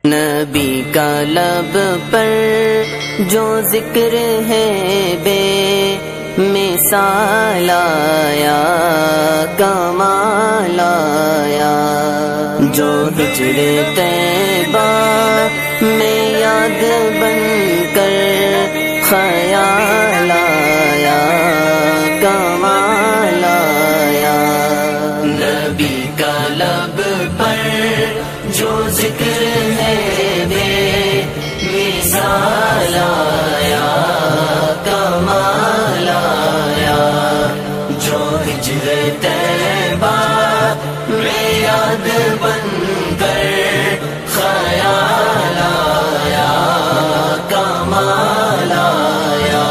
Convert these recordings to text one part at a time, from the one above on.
نبی کا لب پر جو ذکر ہے بے مثال آیا، کمال آیا، جو ہجر طیبہ میں یاد بن کر خیال آیا، کمال آیا۔ نبی کا لب پر جو ذکر ہے بے مثال آیا، کمال آیا، جو ہجر طیبہ میں یاد بن کر خیال آیا، کمال آیا۔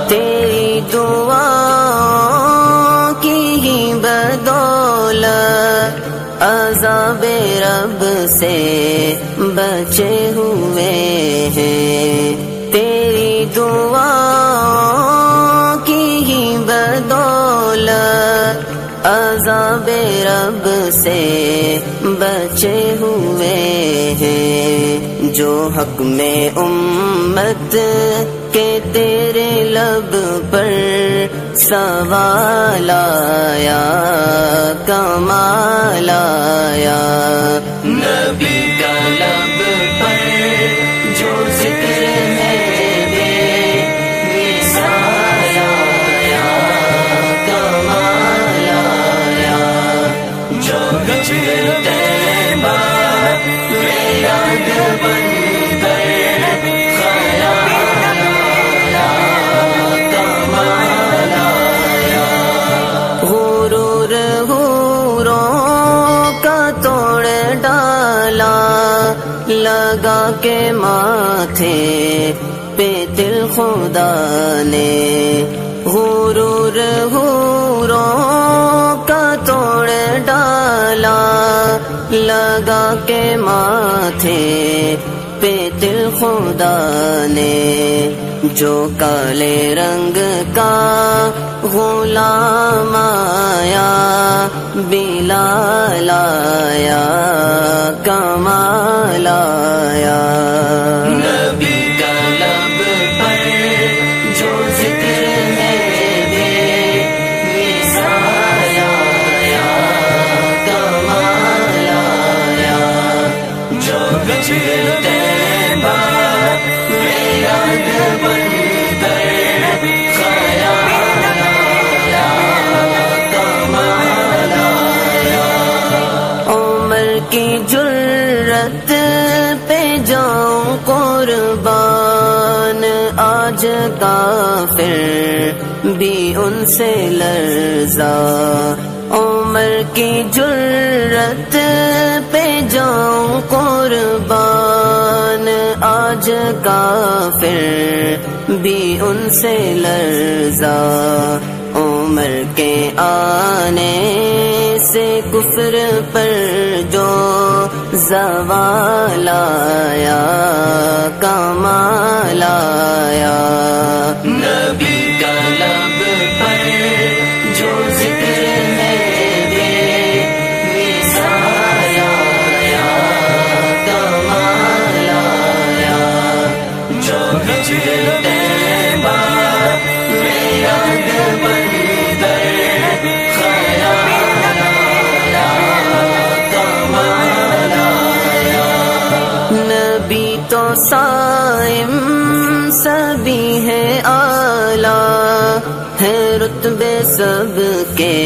تیری دعاؤں کی ہی بدولت عذاب رب سے بچے ہوئے ہیں، تیری دعاؤں کی ہی بدولت عذاب رب سے بچے ہوئے ہیں، جو حق میں امت کے تیرے لب پر سوال آیا، کمال آیا۔ نبی کا لب پر جو ذکر ہے بے مثال آیا، کمال آیا، جو ہجر طیبہ میں یاد بن کر خیال آیا، کمال آیا۔ غرور حوروں کا توڑ ڈالا، لگا کے ماتھے پہ دل خدا نے، غرور حوروں کا توڑ ڈالا، لگا کے ماتھے پہ دل خدا نے، جو کالے رنگ کا غلام آیا، بلال آیا، کمال آیا۔ نبی کا لب پر جو ذکر ہے بے مثال آیا، کمال آیا، جو ہجر طیبہ میں یاد بن کر خیال آیا، کمال آیا۔ عمر کی جرت پہ جاؤں قربان، آج کافر بھی ان سے لرزا، عمر کی جرت پہ جاؤں قربان، آج کافر بھی ان سے لرزا، عمر کے آنے سے کفر پر جو زوال آیا، کمال آیا۔ نبی کا لب پر جو ذکر ہے بے مثال آیا، کمال آیا، جو ہجر طیبہ میں یاد بن کر خیال آیا، کمال آیا۔ نبی تو صائم سبھی ہے اعلیٰ، ہے رتبے سب کے